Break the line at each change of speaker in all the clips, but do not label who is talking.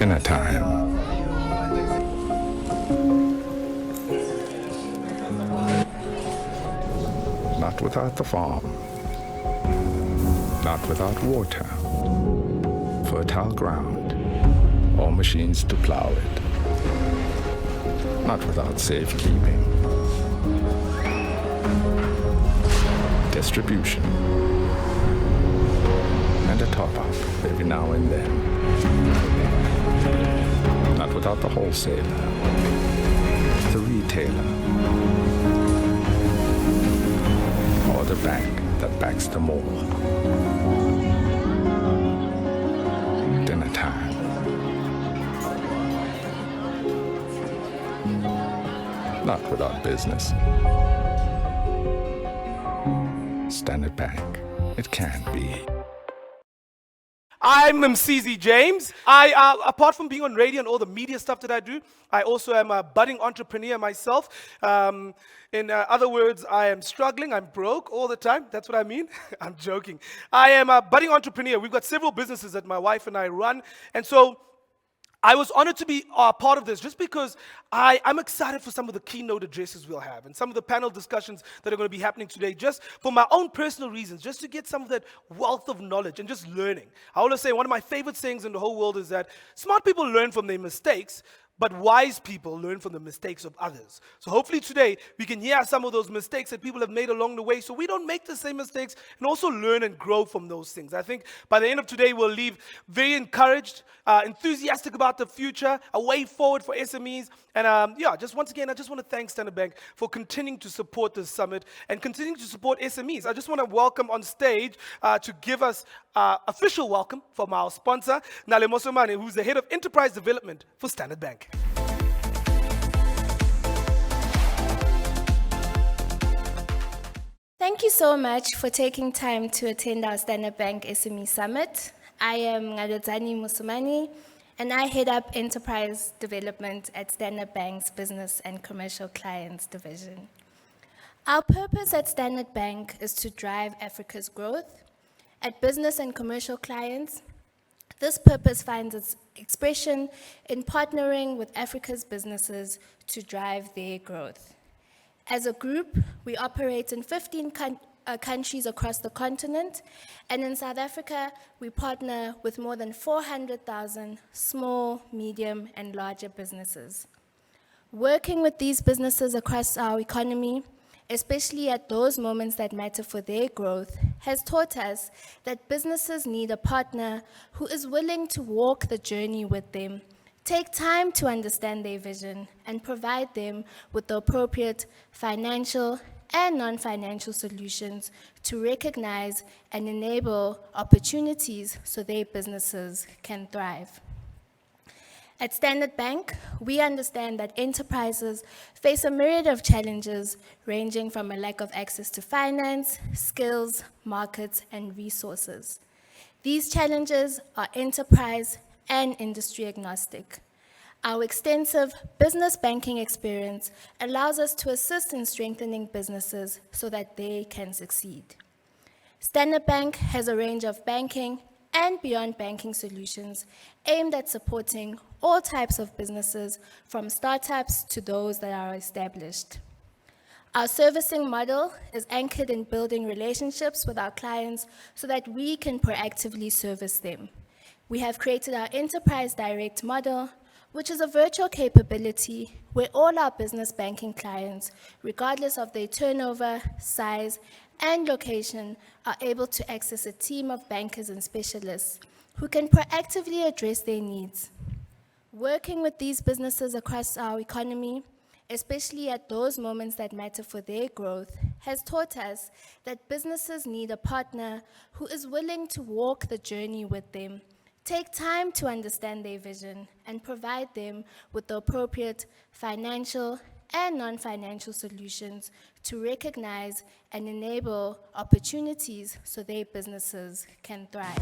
Dinner time. Not without the farm. Not without water, fertile ground, or machines to plow it. Not without safekeeping. Distribution. And a top-up every now and then. Not without the wholesaler, the retailer, or the bank that backs them all. Dinner time. Not without business. Standard Bank. It can be.
I'm Msizi James. Apart from being on radio and all the media stuff that I do, I also am a budding entrepreneur myself. In other words, I am struggling. I'm broke all the time. That's what I mean. I'm joking. I am a budding entrepreneur. We've got several businesses that my wife and I run. And so I was honored to be part of this just because I'm excited for some of the keynote addresses we'll have and some of the panel discussions that are going to be happening today just for my own personal reasons, just to get some of that wealth of knowledge and just learning. I always say one of my favorite sayings in the whole world is that smart people learn from their mistakes, but wise people learn from the mistakes of others. So hopefully today we can hear some of those mistakes that people have made along the way so we don't make the same mistakes and also learn and grow from those things. I think by the end of today we'll leave very encouraged, enthusiastic about the future, a way forward for SMEs. And just once again, I just want to thank Standard Bank for continuing to support this summit and continuing to support SMEs. I just want to welcome on stage to give us official welcome from our sponsor, Nale Mosomane, who's the head of enterprise development for Standard Bank.
Thank you so much for taking time to attend our Standard Bank SME Summit. I am Ngaledzani Musumani, and I head up enterprise development at Standard Bank's Business and Commercial Clients Division. Our purpose at Standard Bank is to drive Africa's growth. At Business and Commercial Clients, this purpose finds its expression in partnering with Africa's businesses to drive their growth. As a group, we operate in 15 countries across the continent, and in South Africa, we partner with more than 400,000 small, medium, and larger businesses. Working with these businesses across our economy, especially at those moments that matter for their growth, has taught us that businesses need a partner who is willing to walk the journey with them, take time to understand their vision, and provide them with the appropriate financial and non-financial solutions to recognize and enable opportunities so their businesses can thrive. At Standard Bank, we understand that enterprises face a myriad of challenges ranging from a lack of access to finance, skills, markets, and resources. These challenges are enterprise and industry agnostic. Our extensive business banking experience allows us to assist in strengthening businesses so that they can succeed. Standard Bank has a range of banking and beyond banking solutions aimed at supporting all types of businesses, from startups to those that are established. Our servicing model is anchored in building relationships with our clients so that we can proactively service them. We have created our Enterprise Direct model, which is a virtual capability where all our business banking clients, regardless of their turnover, size, and location, are able to access a team of bankers and specialists who can proactively address their needs. Working with these businesses across our economy, especially at those moments that matter for their growth, has taught us that businesses need a partner who is willing to walk the journey with them, take time to understand their vision, and provide them with the appropriate financial and non-financial solutions to recognize and enable opportunities so their businesses can thrive.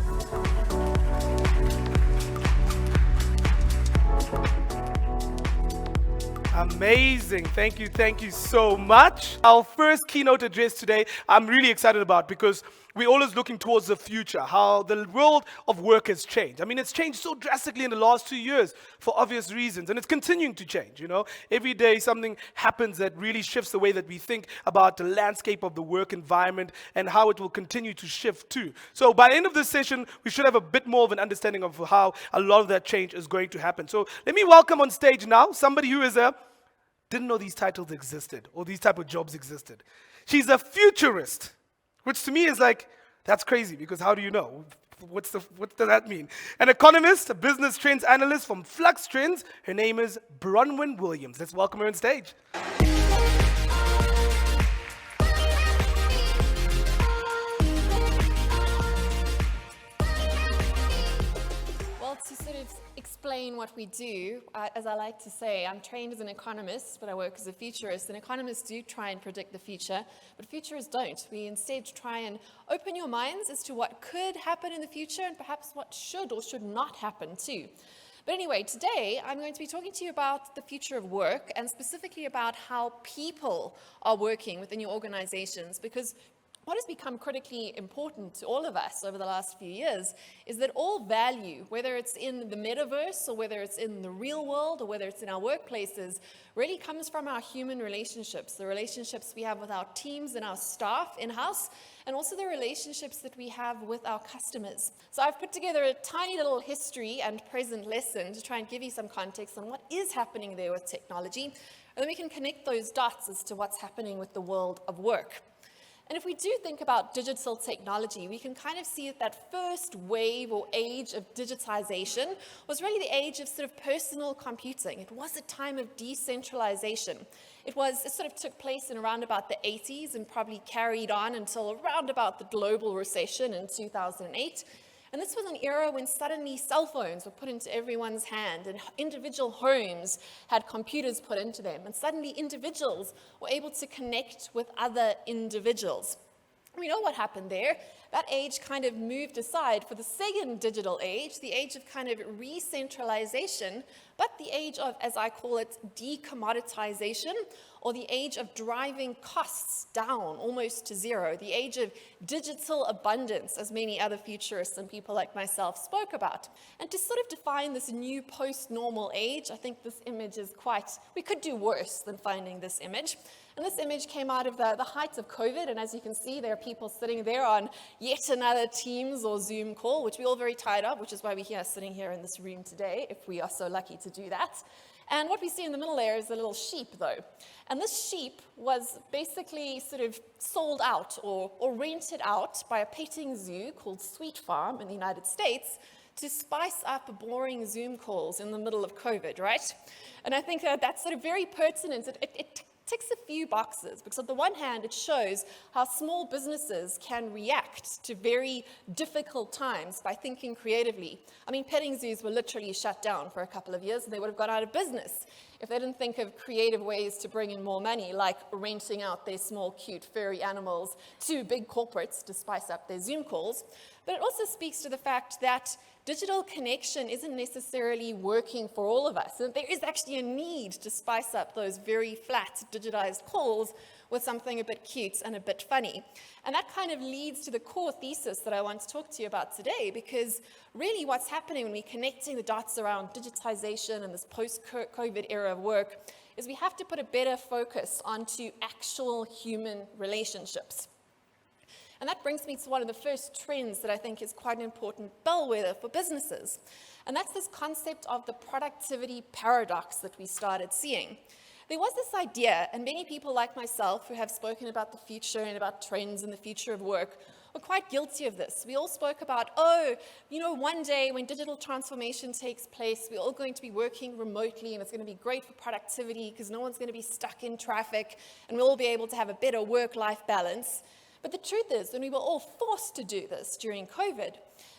Amazing. Thank you so much. Our first keynote address today, I'm really excited about because we're always looking towards the future, how the world of work has changed. I mean, it's changed so drastically in the last 2 years for obvious reasons, and it's continuing to change, you know. Every day something happens that really shifts the way that we think about the landscape of the work environment and how it will continue to shift too. So by the end of this session, we should have a bit more of an understanding of how a lot of that change is going to happen. So let me welcome on stage now somebody who didn't know these titles existed or these type of jobs existed. She's a futurist, which to me is like, that's crazy, because how do you know? What does that mean? An economist, a business trends analyst from Flux Trends. Her name is Bronwyn Williams. Let's welcome her on stage.
Well, to sort of explain what we do, as I like to say, I'm trained as an economist, but I work as a futurist. And economists do try and predict the future, but futurists don't. We instead try and open your minds as to what could happen in the future and perhaps what should or should not happen too. But anyway, today I'm going to be talking to you about the future of work and specifically about how people are working within your organizations, because what has become critically important to all of us over the last few years is that all value, whether it's in the metaverse or whether it's in the real world or whether it's in our workplaces, really comes from our human relationships, the relationships we have with our teams and our staff in-house, and also the relationships that we have with our customers. So I've put together a tiny little history and present lesson to try and give you some context on what is happening there with technology, and then we can connect those dots as to what's happening with the world of work. And if we do think about digital technology, we can kind of see that that first wave or age of digitization was really the age of sort of personal computing. It was a time of decentralization. It sort of took place in around about the 80s and probably carried on until around about the global recession in 2008. And this was an era when suddenly cell phones were put into everyone's hand and individual homes had computers put into them. And suddenly individuals were able to connect with other individuals. We know what happened there. That age kind of moved aside for the second digital age, the age of kind of re-centralization, but the age of, as I call it, decommoditization, or the age of driving costs down almost to zero, the age of digital abundance, as many other futurists and people like myself spoke about. And to sort of define this new post-normal age, I think this image is we could do worse than finding this image. And this image came out of the height of COVID, and as you can see, there are people sitting there on yet another Teams or Zoom call, which we're all very tired of, which is why we're sitting here in this room today, if we are so lucky to do that. And what we see in the middle there is a little sheep, though. And this sheep was basically sort of sold out or rented out by a petting zoo called Sweet Farm in the United States to spice up boring Zoom calls in the middle of COVID, right? And I think that's sort of very pertinent. It ticks a few boxes, because on the one hand, it shows how small businesses can react to very difficult times by thinking creatively. I mean, petting zoos were literally shut down for a couple of years, and they would have gone out of business if they didn't think of creative ways to bring in more money, like renting out their small, cute, furry animals to big corporates to spice up their Zoom calls. But it also speaks to the fact that digital connection isn't necessarily working for all of us. And there is actually a need to spice up those very flat digitized calls with something a bit cute and a bit funny. And that kind of leads to the core thesis that I want to talk to you about today, because really what's happening when we're connecting the dots around digitization and this post-COVID era of work is we have to put a better focus onto actual human relationships. And that brings me to one of the first trends that I think is quite an important bellwether for businesses. And that's this concept of the productivity paradox that we started seeing. There was this idea, and many people like myself who have spoken about the future and about trends in the future of work were quite guilty of this. We all spoke about, one day when digital transformation takes place, we're all going to be working remotely and it's going to be great for productivity because no one's going to be stuck in traffic and we'll all be able to have a better work-life balance. But the truth is, when we were all forced to do this during COVID,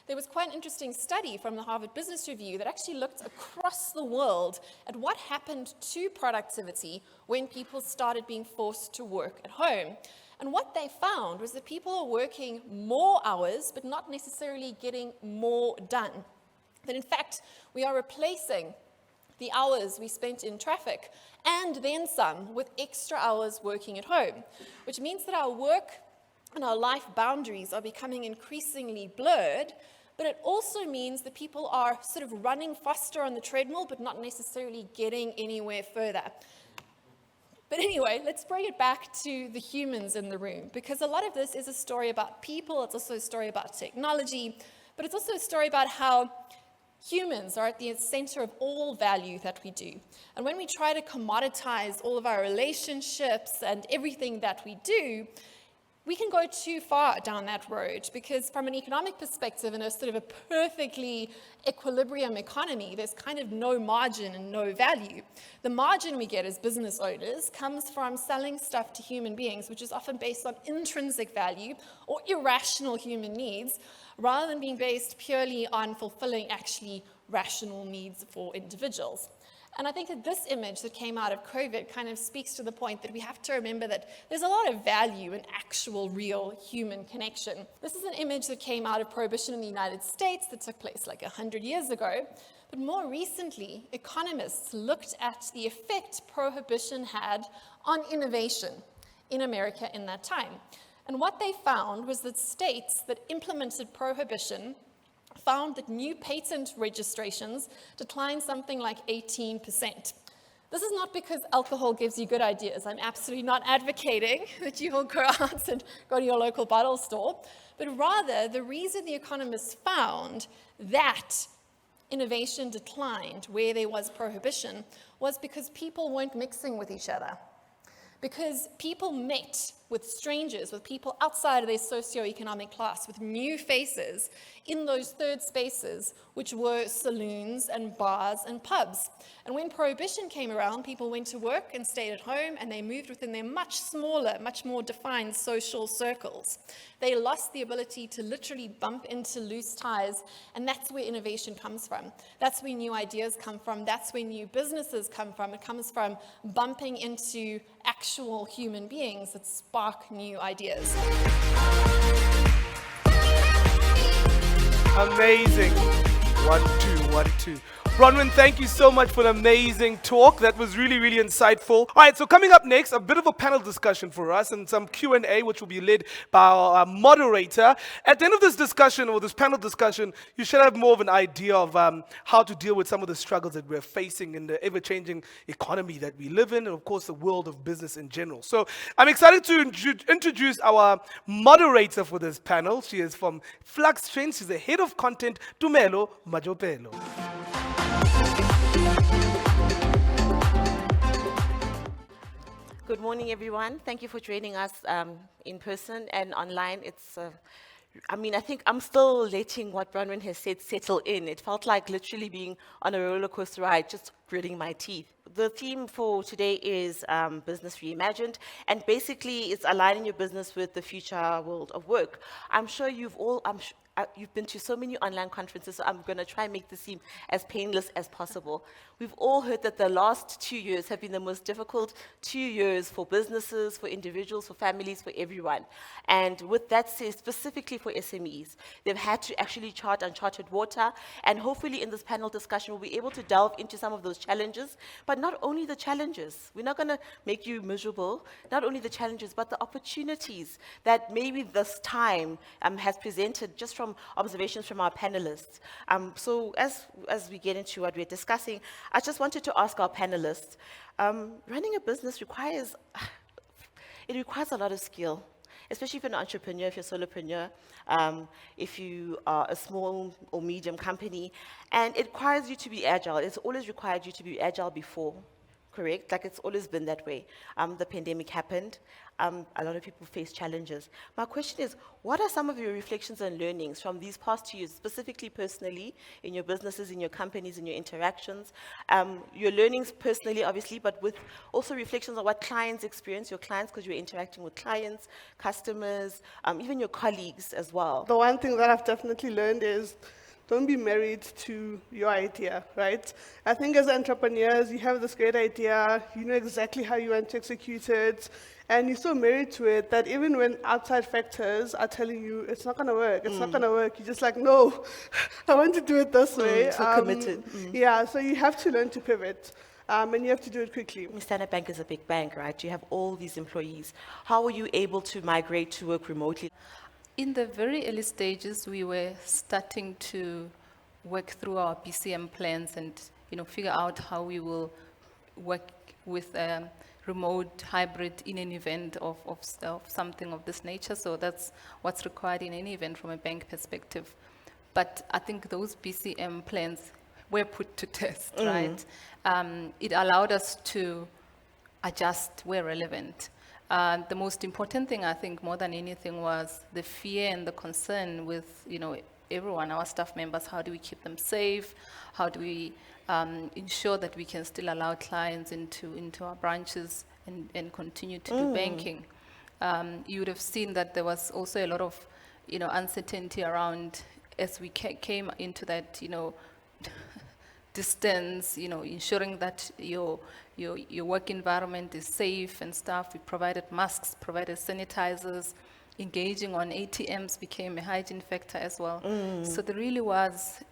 there was quite an interesting study from the Harvard Business Review that actually looked across the world at what happened to productivity when people started being forced to work at home. And what they found was that people are working more hours, but not necessarily getting more done. That in fact, we are replacing the hours we spent in traffic and then some with extra hours working at home, which means that our work and our life boundaries are becoming increasingly blurred, but it also means that people are sort of running faster on the treadmill, but not necessarily getting anywhere further. But anyway, let's bring it back to the humans in the room, because a lot of this is a story about people, it's also a story about technology, but it's also a story about how humans are at the center of all value that we do. And when we try to commoditize all of our relationships and everything that we do, we can go too far down that road, because from an economic perspective, in a sort of a perfectly equilibrium economy, there's kind of no margin and no value. The margin we get as business owners comes from selling stuff to human beings, which is often based on intrinsic value or irrational human needs, rather than being based purely on fulfilling actually rational needs for individuals. And I think that this image that came out of COVID kind of speaks to the point that we have to remember that there's a lot of value in actual, real human connection. This is an image that came out of Prohibition in the United States that took place like 100 years ago. But more recently, economists looked at the effect Prohibition had on innovation in America in that time. And what they found was that states that implemented Prohibition found that new patent registrations declined something like 18%. This is not because alcohol gives you good ideas. I'm absolutely not advocating that you will go out and go to your local bottle store, but rather the reason the economists found that innovation declined where there was prohibition was because people weren't mixing with each other. Because people met with strangers, with people outside of their socioeconomic class, with new faces in those third spaces, which were saloons and bars and pubs. And when Prohibition came around, people went to work and stayed at home, and they moved within their much smaller, much more defined social circles. They lost the ability to literally bump into loose ties, and that's where innovation comes from. That's where new ideas come from. That's where new businesses come from. It comes from bumping into actual human beings that spark new ideas.
Amazing. 1, 2. Bronwyn, thank you so much for an amazing talk. That was really, really insightful. All right, so coming up next, a bit of a panel discussion for us and some Q&A, which will be led by our moderator. At the end of this discussion, or this panel discussion, you should have more of an idea of how to deal with some of the struggles that we're facing in the ever-changing economy that we live in, and of course, the world of business in general. So I'm excited to introduce our moderator for this panel. She is from Flux Trends. She's the head of content, Tumelo Majopelo.
Good morning, everyone. Thank you for joining us in person and online. I think I'm still letting what Bronwyn has said settle in. It felt like literally being on a roller coaster ride, just gritting my teeth. The theme for today is Business Reimagined, and basically it's aligning your business with the future world of work. I'm sure you've been to so many online conferences, so I'm going to try and make this seem as painless as possible. We've all heard that the last 2 years have been the most difficult 2 years for businesses, for individuals, for families, for everyone. And with that said, specifically for SMEs, they've had to actually chart uncharted water, and hopefully in this panel discussion, we'll be able to delve into some of those challenges, but not only the challenges. We're not going to make you miserable, not only the challenges, but the opportunities that maybe this time has presented just from observations from our panelists. So as we get into what we're discussing, I just wanted to ask our panelists, running a business requires a lot of skill, especially if you're an entrepreneur, if you're a solopreneur, if you are a small or medium company, and it requires you to be agile. It's always required you to be agile before, correct? Like it's always been that way. The pandemic happened. A lot of people face challenges. My question is, what are some of your reflections and learnings from these past 2 years, specifically personally, in your businesses, in your companies, in your interactions? Your learnings personally, obviously, but with also reflections on what clients experience, your clients, because you're interacting with clients, customers, even your colleagues as well.
The one thing that I've definitely learned is don't be married to your idea, right? I think as entrepreneurs, you have this great idea, you know exactly how you want to execute it, and you're so married to it that even when outside factors are telling you it's not going to work, it's not going to work, you're just like, no, I want to do it this way.
So committed.
Yeah, so you have to learn to pivot. and you have to do it quickly.
Standard Bank is a big bank, right? You have all these employees. How were you able to migrate to work remotely?
In the very early stages, we were starting to work through our BCM plans and figure out how we will work with remote hybrid in an event of something of this nature. So that's what's required in any event from a bank perspective. But I think those BCM plans were put to test, right? It allowed us to adjust where relevant. The most important thing, I think, more than anything, was the fear and the concern with, everyone, our staff members. How do we keep them safe? How do we ensure that we can still allow clients into our branches and continue to do banking? You would have seen that there was also a lot of, uncertainty around as we came into that, distance, ensuring that your work environment is safe and stuff. We provided masks, provided sanitizers. Engaging on ATMs became a hygiene factor as well. So there really was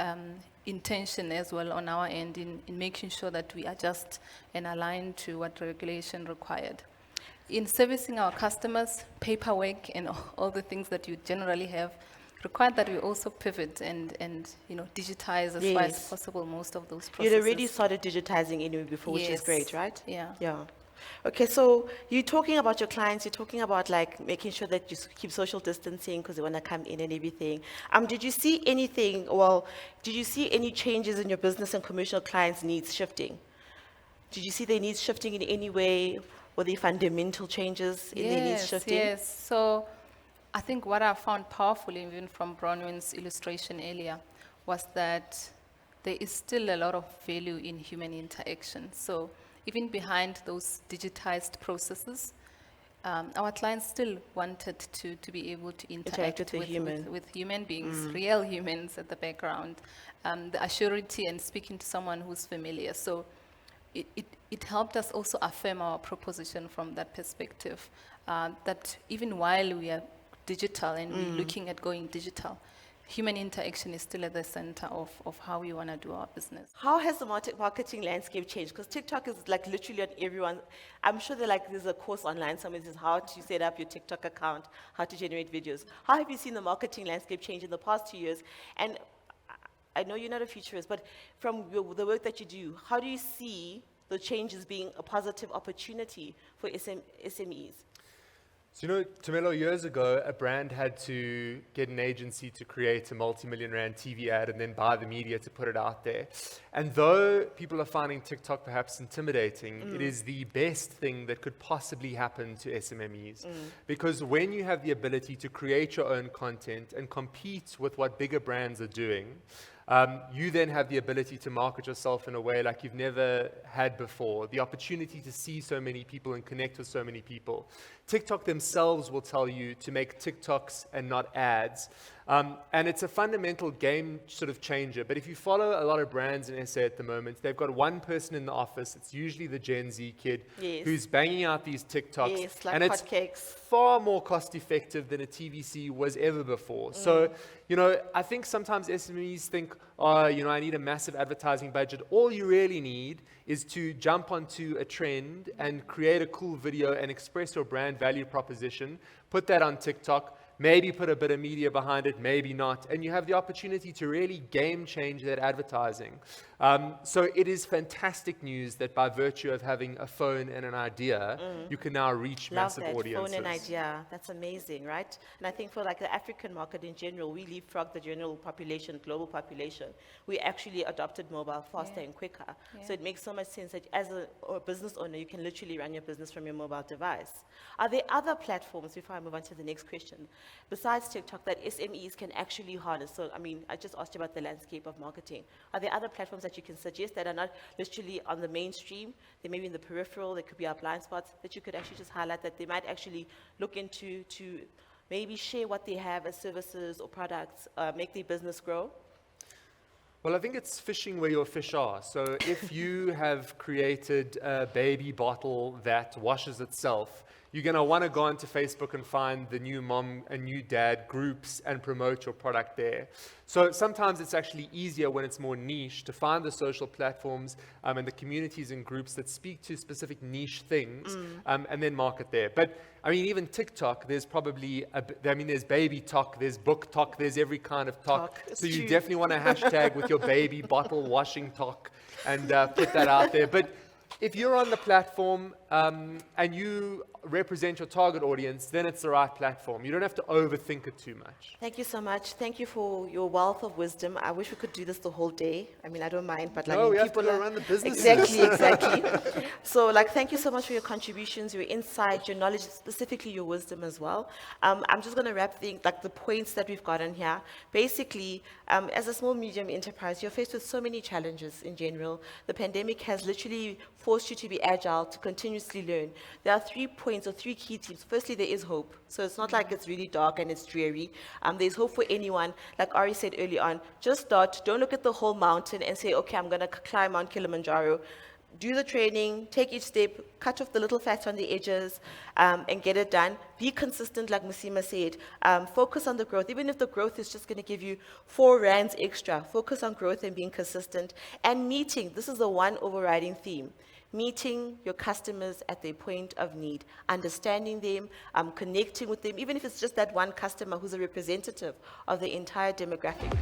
intention as well on our end in making sure that we adjust and align to what regulation required. In servicing our customers, paperwork and all the things that you generally have required that we also pivot and digitize as far as possible most of those processes.
You'd already started digitizing anyway before, which is great, right?
Yeah.
Yeah. Okay, so you're talking about your clients, you're talking about like making sure that you keep social distancing because they want to come in and everything. Did you see any changes in your business and commercial clients' needs shifting? Did you see their needs shifting in any way? Were there fundamental changes in their needs shifting?
Yes. So I think what I found powerful, even from Bronwyn's illustration earlier, was that there is still a lot of value in human interaction. So even behind those digitized processes, our clients still wanted to be able to interact with human beings, real humans at the background, the assurity and speaking to someone who's familiar. So it helped us also affirm our proposition from that perspective, that even while we are digital and we're looking at going digital, human interaction is still at the center of how we want to do our business.
How has the marketing landscape changed? Because TikTok is like literally on everyone. I'm sure there's a course online somewhere that says how to set up your TikTok account, how to generate videos. How have you seen the marketing landscape change in the past 2 years? And I know you're not a futurist, but from the work that you do, how do you see the changes being a positive opportunity for SMEs?
So, Tumelo, years ago, a brand had to get an agency to create a multi-million rand TV ad and then buy the media to put it out there. And though people are finding TikTok perhaps intimidating, it is the best thing that could possibly happen to SMMEs. Because when you have the ability to create your own content and compete with what bigger brands are doing, you then have the ability to market yourself in a way like you've never had before, the opportunity to see so many people and connect with so many people. TikTok themselves will tell you to make TikToks and not ads. And it's a fundamental game sort of changer. But if you follow a lot of brands in SA at the moment, they've got one person in the office. It's usually the Gen Z kid who's banging out these TikToks.
Yes, like
and it's
hotcakes.
far more cost effective than a TVC was ever before. So, I think sometimes SMEs think, I need a massive advertising budget. All you really need is to jump onto a trend and create a cool video and express your brand value proposition, put that on TikTok, maybe put a bit of media behind it, maybe not, and you have the opportunity to really game change that advertising. So it is fantastic news that by virtue of having a phone and an idea, you can now reach massive audiences.
Phone and idea, that's amazing, right? And I think for like the African market in general, we leapfrogged the general population, global population. We actually adopted mobile faster and quicker. So it makes so much sense that as a business owner, you can literally run your business from your mobile device. Are there other platforms, before I move on to the next question, besides TikTok that SMEs can actually harness? So, I just asked you about the landscape of marketing. Are there other platforms that you can suggest that are not literally on the mainstream? They may be in the peripheral, they could be our blind spots, that you could actually just highlight that they might actually look into to maybe share what they have as services or products, make their business grow?
Well, I think it's fishing where your fish are. So if you have created a baby bottle that washes itself, You're going to want to go onto Facebook and find the new mom and new dad groups and promote your product there. So sometimes it's actually easier when it's more niche to find the social platforms and the communities and groups that speak to specific niche things and then market there. But I mean, even TikTok, there's probably, there's baby talk, there's book talk, there's every kind of talk. So you definitely want to hashtag with your baby bottle washing talk and put that out there. But if you're on the platform and you represent your target audience, then it's the right platform. You don't have to overthink it too much.
Thank you so much. Thank you for your wealth of wisdom. I wish we could do this the whole day. I mean, I don't mind, but
No, we have to run the businesses.
Exactly. So, thank you so much for your contributions, your insight, your knowledge, specifically your wisdom as well. I'm just going to wrap the points that we've gotten here. Basically, as a small medium enterprise, you're faced with so many challenges in general. The pandemic has literally forced you to be agile, to continuously learn. There are 3 points or 3 key themes. Firstly, there is hope. So it's not like it's really dark and it's dreary. There's hope for anyone. Like Ari said early on, just start. Don't look at the whole mountain and say, okay, I'm going to climb Mount Kilimanjaro. Do the training, take each step, cut off the little fat on the edges, and get it done. Be consistent, like Musima said. Focus on the growth. Even if the growth is just going to give you 4 rands extra, focus on growth and being consistent. And meeting, this is the one overriding theme. Meeting your customers at their point of need, understanding them, connecting with them, even if it's just that one customer who's a representative of the entire demographic.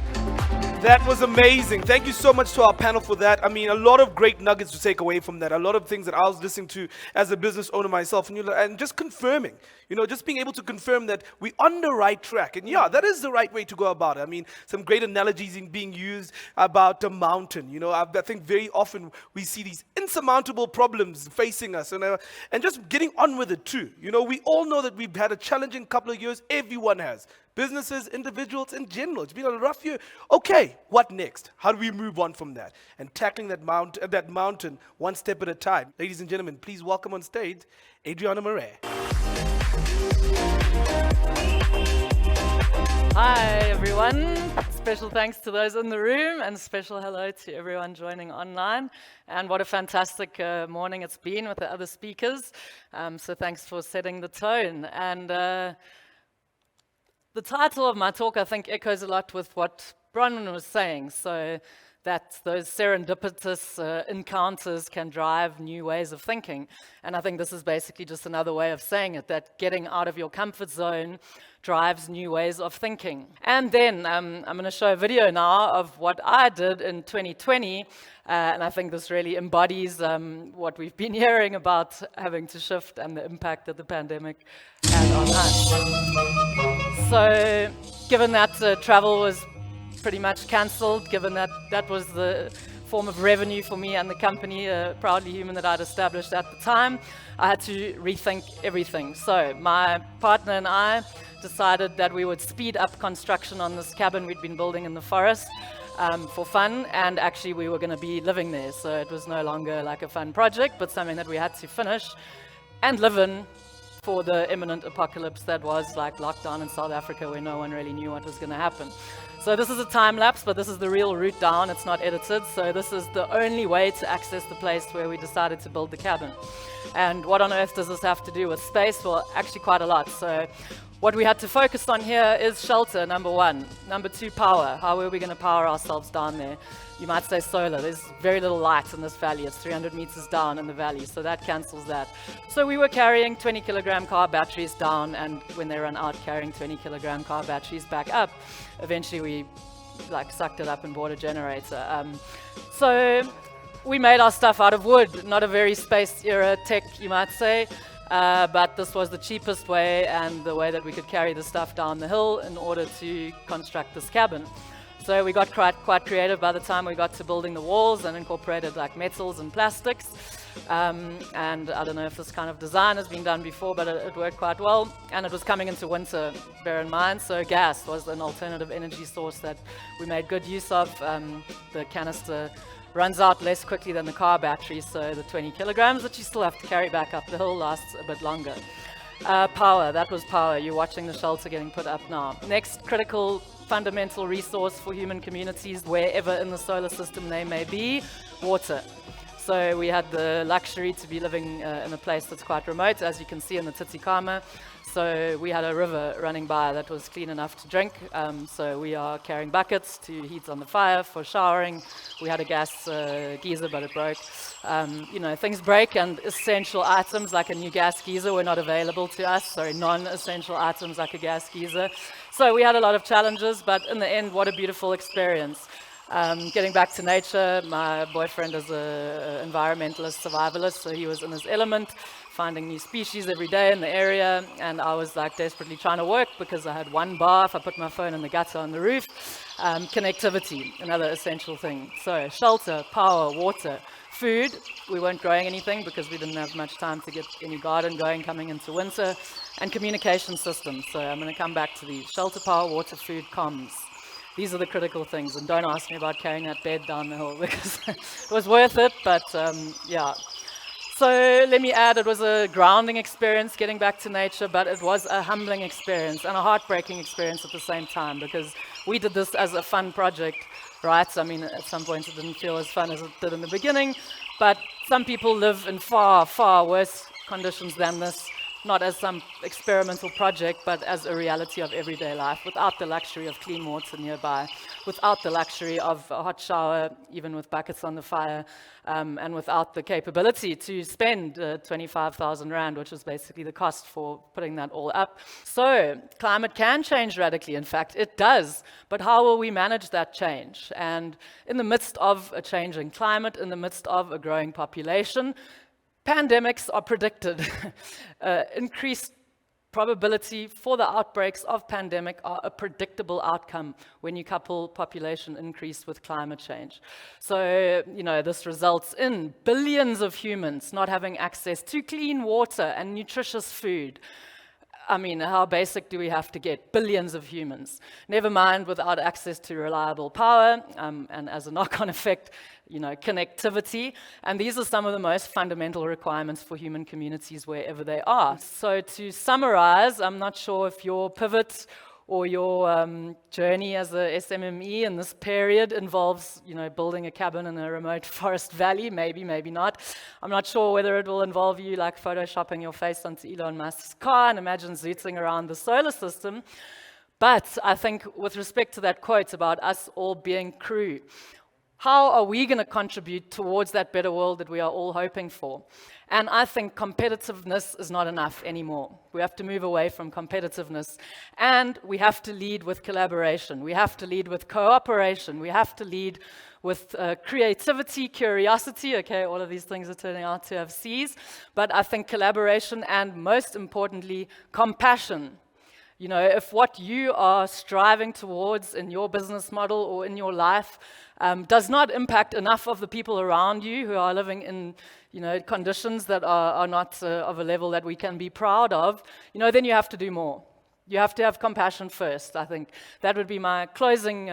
That was amazing. Thank you so much to our panel for that. I mean, a lot of great nuggets to take away from that. A lot of things that I was listening to as a business owner myself, and just confirming, just being able to confirm that we're on the right track. And yeah, that is the right way to go about it. I mean, some great analogies being used about the mountain. I think very often we see these insurmountable problems facing us, and just getting on with it too. We all know that we've had a challenging couple of years. Everyone has. Businesses, individuals in general. It's been a rough year. Okay, what next? How do we move on from that? And tackling that mountain one step at a time. Ladies and gentlemen, please welcome on stage Adriana Murray.
Hi, everyone. Special thanks to those in the room and special hello to everyone joining online. And what a fantastic morning it's been with the other speakers. So thanks for setting the tone. And the title of my talk, I think, echoes a lot with what Bronwyn was saying. So that those serendipitous encounters can drive new ways of thinking. And I think this is basically just another way of saying it, that getting out of your comfort zone drives new ways of thinking. And then I'm going to show a video now of what I did in 2020. And I think this really embodies what we've been hearing about having to shift and the impact that the pandemic had on us. So given that travel was pretty much cancelled, given that that was the form of revenue for me and the company, Proudly Human, that I'd established at the time, I had to rethink everything. So my partner and I decided that we would speed up construction on this cabin we'd been building in the forest for fun, and actually we were going to be living there. So it was no longer like a fun project, but something that we had to finish and live in for the imminent apocalypse that was like lockdown in South Africa, where no one really knew what was going to happen. So this is a time lapse, but this is the real route down. It's not edited. So this is the only way to access the place where we decided to build the cabin. And what on earth does this have to do with space? Well, actually quite a lot. So what we had to focus on here is shelter, number 1. Number 2, power. How were we going to power ourselves down there? You might say solar. There's very little light in this valley. It's 300 meters down in the valley, so that cancels that. So we were carrying 20 kilogram car batteries down, and when they run out, carrying 20 kilogram car batteries back up. Eventually we sucked it up and bought a generator. So we made our stuff out of wood. Not a very space era tech, you might say. But this was the cheapest way and the way that we could carry the stuff down the hill in order to construct this cabin. So we got quite creative by the time we got to building the walls and incorporated metals and plastics. And I don't know if this kind of design has been done before, but it worked quite well. And it was coming into winter, bear in mind. So gas was an alternative energy source that we made good use of. The canister runs out less quickly than the car battery, so the 20 kilograms that you still have to carry back up the hill lasts a bit longer. Power, that was power. You're watching the shelter getting put up now. Next critical fundamental resource for human communities, wherever in the solar system they may be, water. So we had the luxury to be living in a place that's quite remote, as you can see in the Tsitsikamma. So we had a river running by that was clean enough to drink. So we are carrying buckets to heat on the fire for showering. We had a gas geyser, but it broke. Things break, and essential items like a new gas geyser were not available to us. Sorry, non-essential items like a gas geyser. So we had a lot of challenges, but in the end, what a beautiful experience. Getting back to nature, my boyfriend is an environmentalist, survivalist, so he was in his element, finding new species every day in the area, and I was like desperately trying to work because I had one bar if I put my phone in the gutter on the roof. Connectivity, another essential thing. So shelter, power, water, food. We weren't growing anything because we didn't have much time to get any garden going coming into winter, and communication systems. So I'm going to come back to these: shelter, power, water, food, comms. These are the critical things, and don't ask me about carrying that bed down the hill because it was worth it, but yeah. So let me add, it was a grounding experience getting back to nature, but it was a humbling experience and a heartbreaking experience at the same time, because we did this as a fun project, right? I mean, at some points it didn't feel as fun as it did in the beginning, but some people live in far, far worse conditions than this. Not as some experimental project, but as a reality of everyday life, without the luxury of clean water nearby, without the luxury of a hot shower, even with buckets on the fire, and without the capability to spend 25,000 Rand, which is basically the cost for putting that all up. So climate can change radically. In fact, it does. But how will we manage that change? And in the midst of a changing climate, in the midst of a growing population, pandemics are predicted. Increased probability for the outbreaks of pandemic are a predictable outcome when you couple population increase with climate change. So, this results in billions of humans not having access to clean water and nutritious food. I mean, how basic do we have to get? Billions of humans. Never mind without access to reliable power, and as a knock-on effect, connectivity. And these are some of the most fundamental requirements for human communities wherever they are. So to summarize, I'm not sure if your pivot or your journey as a SMME in this period involves, building a cabin in a remote forest valley, maybe, maybe not. I'm not sure whether it will involve you like photoshopping your face onto Elon Musk's car and imagine zooting around the solar system. But I think with respect to that quote about us all being crew, how are we going to contribute towards that better world that we are all hoping for? And I think competitiveness is not enough anymore. We have to move away from competitiveness, and we have to lead with collaboration. We have to lead with cooperation. We have to lead with creativity, curiosity. Okay, all of these things are turning out to have C's, but I think collaboration and, most importantly, compassion. If what you are striving towards in your business model or in your life does not impact enough of the people around you who are living in, conditions that are not of a level that we can be proud of, then you have to do more. You have to have compassion first. I think that would be my closing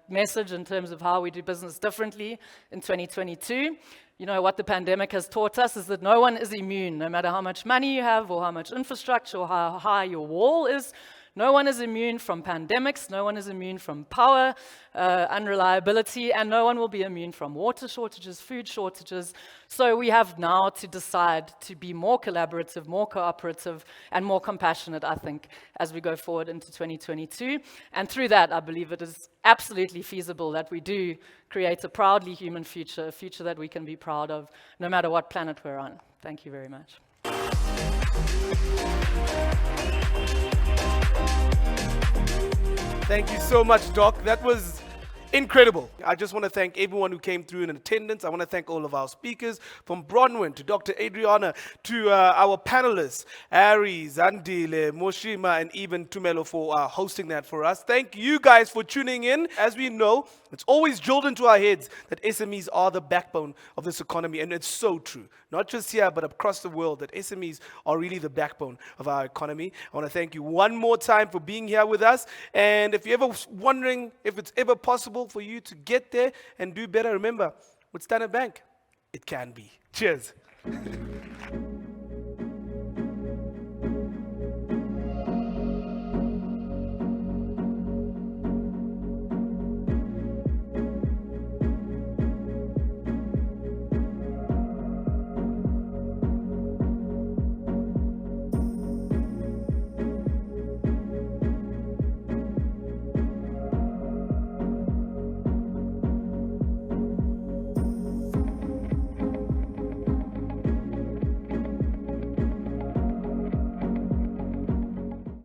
message in terms of how we do business differently in 2022. What the pandemic has taught us is that no one is immune, no matter how much money you have or how much infrastructure or how high your wall is. No one is immune from pandemics, no one is immune from power, unreliability, and no one will be immune from water shortages, food shortages. So we have now to decide to be more collaborative, more cooperative, and more compassionate, I think, as we go forward into 2022. And through that, I believe it is absolutely feasible that we do create a proudly human future, a future that we can be proud of, no matter what planet we're on. Thank you very much.
Thank you so much, Doc. That was incredible. I just want to thank everyone who came through in attendance. I want to thank all of our speakers, from Bronwyn to Dr. Adriana to our panelists, Aries, Andile, Moshima, and even Tumelo for hosting that for us. Thank you guys for tuning in. As we know, it's always drilled into our heads that SMEs are the backbone of this economy, and it's so true. Not just here, but across the world, that SMEs are really the backbone of our economy. I want to thank you one more time for being here with us. And if you're ever wondering if it's ever possible for you to get there and do better, remember, with Standard Bank, it can be. Cheers.